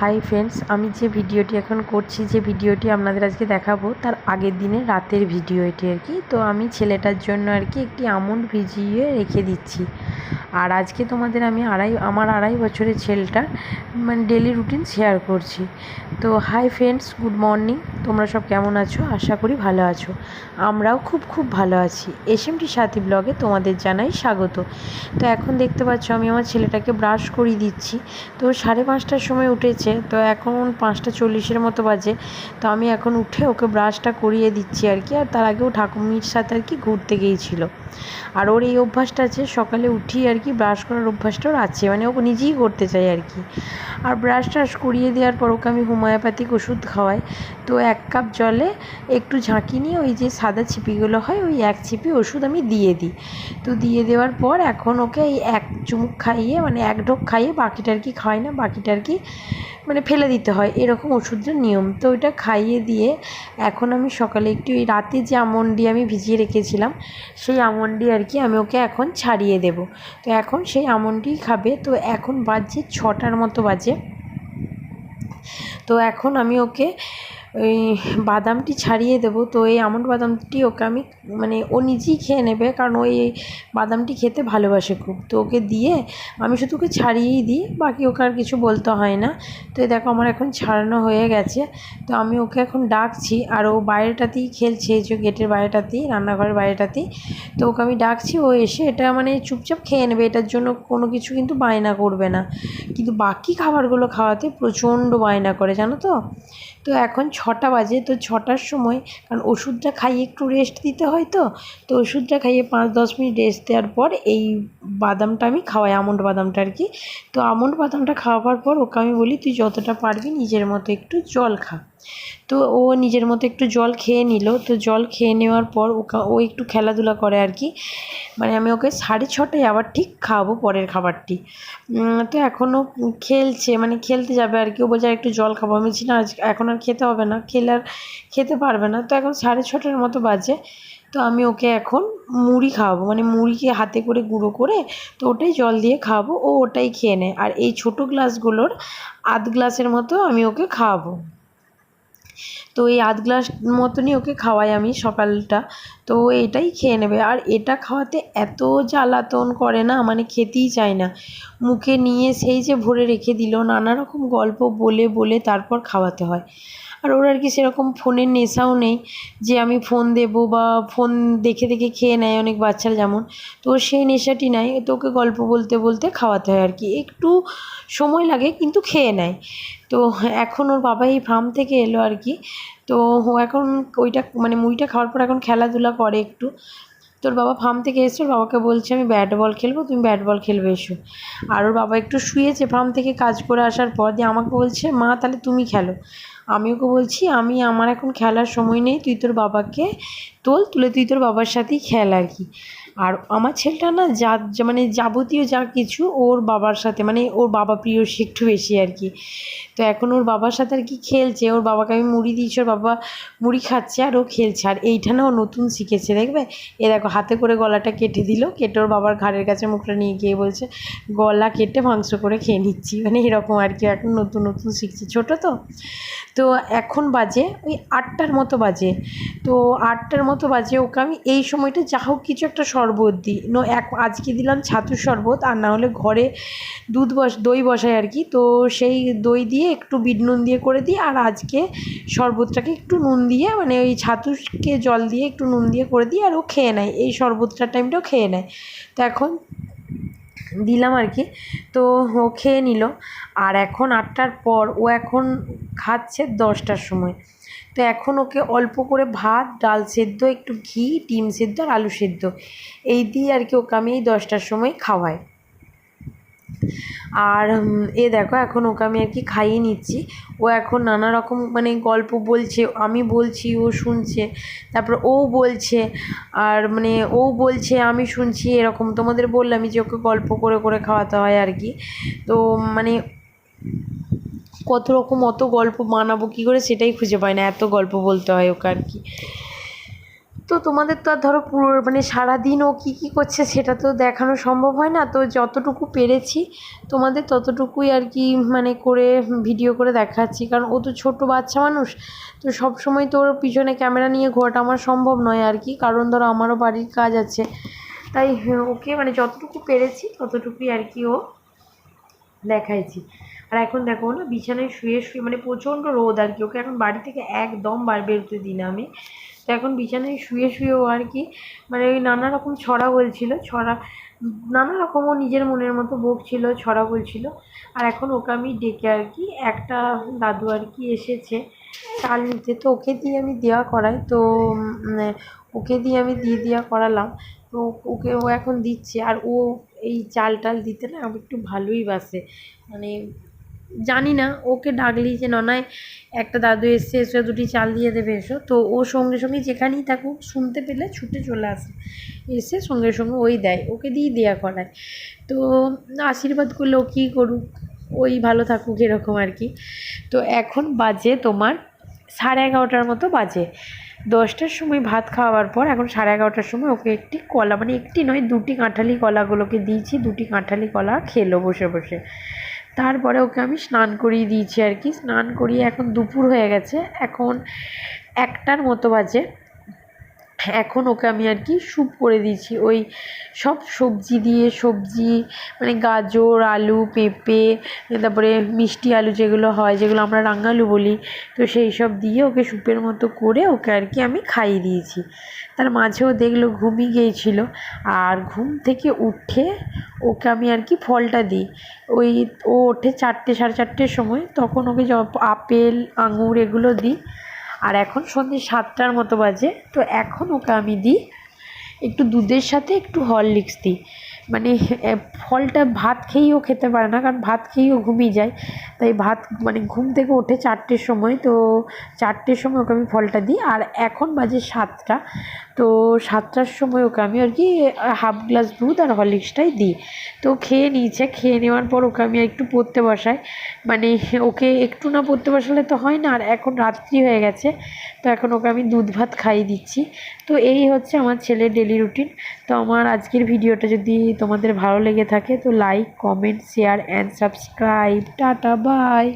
Hi friends আমি যে ভিডিওটি এখন করছি যে ভিডিওটি আপনাদের আজকে দেখাবো তার আগের দিনের রাতের ভিডিও এটি আর কি। তো আমি ছেলেটার জন্য আর কি একটি আমন্ড ভিজিয়ে রেখে দিচ্ছি। আর আজকে তোমাদের আমি আমার আড়াই বছরের ছেলেটার মানে ডেলি রুটিন শেয়ার করছি। তো হাই ফ্রেন্ডস, গুড মর্নিং। তোমরা সব কেমন আছো? আশা করি ভালো আছো। আমরাও খুব ভালো আছি। এসএমটি সাথী ব্লগে তোমাদের জানাই স্বাগত। তো এখন দেখতে পাচ্ছ আমি আমার ছেলেটাকে ব্রাশ করিয়ে দিচ্ছি। তো 5:30টার সময় উঠেছে, তো এখন 5:40 মতো বাজে। তো আমি এখন উঠে ওকে ব্রাশটা করিয়ে দিচ্ছি আর কি। আর তার আগেও ঠাকুমির সাথে আর কি ঘুরতে গিয়েছিল। আর ওর এই অভ্যাসটা আছে, সকালে উঠি আর কি ব্রাশ করার অভ্যাসটা ওর আছে, মানে ও নিজেই করতে চায় আর কি। আর ব্রাশ টাশ করিয়ে দেওয়ার পর ওকে আমি হোমিওপ্যাথিক ওষুধ খাওয়াই। তো 1 কাপ জলে একটু ঝাঁকি নিয়ে ওই যে সাদা ছিপিগুলো হয় ওই 1 ছিপি ওষুধ আমি দিয়ে দিই। তো দিয়ে দেওয়ার পর এখন ওকে এই 1 চুমুক খাইয়ে মানে 1 ঢোক খাইয়ে বাকিটা আর কি খাওয়াই না, বাকিটা আর কি মানে ফেলে দিতে হয়, এরকম ওষুধের নিয়ম। তো ওইটা খাইয়ে দিয়ে এখন আমি সকালে একটু ওই রাতে যে আমন্ডি আমি ভিজিয়ে রেখেছিলাম সেই আমন্ডি আর কি আমি ওকে এখন ছাড়িয়ে দেব। তো এখন সেই আমন্ডি খাবে। তো এখন বাজে 6টার মতো বাজে। তো এখন আমি ওকে ওই বাদামটি ছাড়িয়ে দেবো। তো এই আমন্ড বাদামটি ওকে আমি মানে ও নিজেই খেয়ে নেবে, কারণ ওই বাদামটি খেতে ভালোবাসে খুব। তো ওকে দিয়ে আমি শুধু ওকে ছাড়িয়েই দিই, বাকি ওকে আর কিছু বলতে হয় না। তো এই দেখো আমার এখন ছাড়ানো হয়ে গেছে। তো আমি ওকে এখন ডাকছি, আর ও বাইরেটাতেই খেলছে, যে গেটের বাইরেটাতেই, রান্নাঘরের বাইরেটাতেই। তো ওকে আমি ডাকছি, ও এসে এটা মানে চুপচাপ খেয়ে নেবে, এটার জন্য কোনো কিছু কিন্তু বায়না করবে না। কিন্তু বাকি খাবারগুলো খাওয়াতে প্রচণ্ড বায়না করে, জানো তো। তো এখন 6টা বাজে। তো 6টার সময়, কারণ ওষুধটা খাইয়ে একটু রেস্ট দিতে হয়, তো ওষুধটা খাইয়ে 5-10 মিনিট রেস্ট দেওয়ার পর এই বাদামটা আমি খাওয়াই, আমন্ড বাদামটা আর কি। তো আমন্ড বাদামটা খাওয়াবার পর ওকে আমি বলি তুই যতটা পারবি নিজের মতো একটু জল খা। তো ও নিজের মতো একটু জল খেয়ে নিল। তো জল খেয়ে নেওয়ার পর ও একটু খেলাধুলা করে আর কি। মানে আমি ওকে 6:30টায় আবার ঠিক খাওয়াবো পরের খাবারটি। তো এখনও খেলছে, মানে খেলতে যাবে আর কি। ও বলছে আর একটু জল খাবো। আমি বলছি না, আজ এখন আর খেতে হবে না, খেলে আর খেতে পারবে না। তো এখন 6:30টার মতো বাজে। তো আমি ওকে এখন মুড়ি খাওয়াবো, মানে মুড়িকে হাতে করে গুঁড়ো করে তো ওটাই জল দিয়ে খাওয়াবো, ও ওটাই খেয়ে নেয়। আর এই ছোটো গ্লাসগুলোর আধ গ্লাসের মতো আমি ওকে খাওয়াবো। তো এই আধ গ্লাস মতনই ওকে খাওয়াই আমি সকালটা। তো এটাই খেয়ে নেবে। আর এটা খাওয়াতে এত জ্বালাতন করে না, মানে খেতেই চায় না। মুখে নিয়ে সেই যে ভরে রেখে দিল, নানা রকম গল্প বলে বলে তারপর খাওয়াতে হয়। আর ওর আর কি সেরকম ফোনের নেশাও নেই যে আমি ফোন দেবো, বা ফোন দেখে দেখে খেয়ে নেয় অনেক বাচ্চারা যেমন। তো ওর সেই নেশাটি নাই। তো ওকে গল্প বলতে বলতে খাওয়াতে হয় আর কি। একটু সময় লাগে কিন্তু খেয়ে নেয়। তো এখন ওর বাবা এই ফার্ম থেকে এলো আর কি। তো ও এখন ওইটা মানে মুড়িটা খাওয়ার পর এখন খেলাধুলা করে একটু। তোর বাবা ফার্ম থেকে এসে ওর বাবাকে বলছে আমি ব্যাট বল খেলবো, তুমি ব্যাট বল খেলবে এসো। আর ওর বাবা একটু শুয়েছে ফার্ম থেকে কাজ করে আসার পর, দিয়ে আমাকে বলছে মা তাহলে তুমি খেলো। আমি ওকে বলছি আমার এখন খেলার সময় নেই, তুই তোর বাবাকে তুলে তুই তোর বাবার সাথেই খেল আর কি। আর আমার ছেলেটা না মানে যাবতীয় যা কিছু ওর বাবার সাথে, মানে ওর বাবা প্রিয় সে একটু বেশি আর কি। তো এখন ওর বাবার সাথে আর কি খেলছে। ওর বাবাকে আমি মুড়ি দিয়েছি, ওর বাবা মুড়ি খাচ্ছে আর ও খেলছে। আর এইটা না ও নতুন শিখেছে, দেখবে। এ দেখো হাতে করে গলাটা কেটে দিল, কেটে ওর বাবার ঘাড়ের কাছে মুখটা নিয়ে গিয়ে বলছে গলা কেটে মাংস করে খেয়ে নিচ্ছি, মানে এরকম আর কি। এখন নতুন নতুন শিখছি, ছোটো তো। তো এখন বাজে ওই 8টার মতো বাজে। তো 8টার মতো বাজে ওকে আমি এই সময়টা যা হোক কিছু একটা শরবত দিই। আজকে দিলাম ছাতুর শরবত, আর না হলে ঘরে দই বসাই আর কি। তো সেই দই দিয়ে একটু বিট নুন দিয়ে করে দিই। আর আজকে শরবতটাকে একটু নুন দিয়ে, মানে ওই ছাতুকে জল দিয়ে একটু নুন দিয়ে করে দিই, আর ও খেয়ে নেয় এই শরবতটার টাইমটাও খেয়ে নেয়। তো এখন দিলাম আর কি। তো ও খেয়ে নিল। আর এখন 8টার পর ও এখন খাচ্ছে 10টার সময়। তো এখন ওকে অল্প করে ভাত, ডাল সেদ্ধ, একটু ঘি, ডিম সেদ্ধ আর আলু সেদ্ধ এই দিয়ে আর কি ওকে আমি এই 10টার সময় খাওয়াই। আর দেখো এখন ওকে আমি আর কি খাইয়ে নিচ্ছি। ও এখন নানা রকম মানে গল্প বলছে, আমি বলছি ও শুনছে, তারপর ও বলছে, আর মানে ও বলছে আমি শুনছি, এরকম। তোমাদের বললামই যে ওকে গল্প করে করে খাওয়াতে হয় আর কি। তো মানে কত রকম অত গল্প বানাবো কী করে সেটাই খুঁজে পাই না, এত গল্প বলতে হয় ওকে আর কি। তো তোমাদের তো আর ধরো পুরো মানে সারাদিন ও কী কী করছে সেটা তো দেখানো সম্ভব হয় না, তো যতটুকু পেরেছি তোমাদের ততটুকুই আর কি মানে করে ভিডিও করে দেখাচ্ছি, কারণ ও তো ছোটো বাচ্চা মানুষ, তো সব সময় তো ওর পিছনে ক্যামেরা নিয়ে ঘোরাটা আমার সম্ভব নয় আর কি, কারণ ধরো আমারও বাড়ির কাজ আছে। তাই ওকে মানে যতটুকু পেরেছি ততটুকুই আর কি ও দেখাইছি। আর এখন দেখো না বিছানায় শুয়ে শুয়ে মানে প্রচণ্ড রোদ আর কি, ওকে এখন বাড়ি থেকে একদম বেরোতে দিই না আমি। তো এখন বিছানায় শুয়ে শুয়ে ও আর কি মানে ওই নানা রকম ছড়া বলছিল, ছড়া নানা রকম ও নিজের মনের মতো বকছিল, ছড়া বলছিল। আর এখন ওকে আমি ডেকে আর কি একটা দাদু আর কি এসেছে চাল নিতে, তো ওকে দিয়ে আমি দেওয়া করাই, তো ওকে দিয়ে আমি দেওয়া করালাম। তো ওকে ও এখন দিচ্ছে, আর ও এই চাল টাল দিতে না আমি একটু ভালোই বাসে, মানে জানি না ওকে ডাকলেই যে ননায় একটা দাদু এসছে, এসে দুটি চাল দিয়ে দেবে এসো, তো ও সঙ্গে সঙ্গে যেখানেই থাকুক শুনতে পেলে ছুটে চলে আসে, এসে সঙ্গে সঙ্গে ওই দেয়, ওকে দিয়েই দেয়া করায়। তো আশীর্বাদ করলে ও কী করুক, ওই ভালো থাকুক এরকম আর কি। তো এখন বাজে তোমার 11:30 মতো বাজে, 10টার সময় ভাত খাওয়ার পর এখন 11:30টার সময় ওকে একটি কলা, মানে একটি নয় দুটি কাঁঠালি কলাগুলোকে দিয়েছি, দুটি কাঁঠালি কলা খেলো বসে বসে। তারপরে ওকে আমি স্নান করিয়ে দিয়েছি আর কি, স্নান করিয়ে এখন দুপুর হয়ে গেছে, এখন 1টার মতো বাজে। এখন ওকে আমি আর কি স্যুপ করে দিয়েছি, ওই সব সবজি দিয়ে, সবজি মানে গাজর, আলু, পেঁপে, তারপরে মিষ্টি আলু যেগুলো হয়, যেগুলো আমরা রাঙালু বলি, তো সেই সব দিয়ে ওকে স্যুপের মতো করে ওকে আর কি আমি খাইয়ে দিয়েছি। তার মাঝেও দেখলো ঘুমিয়ে গিয়েছিলো, আর ঘুম থেকে উঠে ওকে আমি আর কি ফলটা দিই, ওই ও ওঠে 4টে 4:30 সময়, তখন ওকে আপেল, আঙুর এগুলো দিই। আর এখন সন্ধ্যে 7টার মতো বাজে, তো এখন ওকে আমি দিই একটু দুধের সাথে একটু হরলিক্স দিই, মানে ফলটা ভাত খেয়েও খেতে পারে না, কারণ ভাত খেয়েও ঘুমিয়ে যায়, তাই ভাত মানে ঘুম থেকে ওঠে 4টের সময়, তো 4টের সময় ওকে আমি ফলটা দিই। আর এখন বাজে 7টা, তো 7টার সময় ওকে আমি আর কি হাফ গ্লাস দুধ আর হরলিক্সটাই দিই। তো খেয়ে নিয়েছে, খেয়ে নেওয়ার পর ওকে আমি একটু পড়তে বসাই, মানে ওকে একটু না পড়তে বসালে তো হয় না, আর এখন রাত্রি হয়ে গেছে, তো এখন ওকে আমি দুধ ভাত খাইয়ে দিচ্ছি। তো এই হচ্ছে আমার ছেলের ডেলি রুটিন। তো আমার আজকের ভিডিওটা যদি তোমাদের ভালো লেগে থাকে তো like, comment, share and subscribe. Tata, by.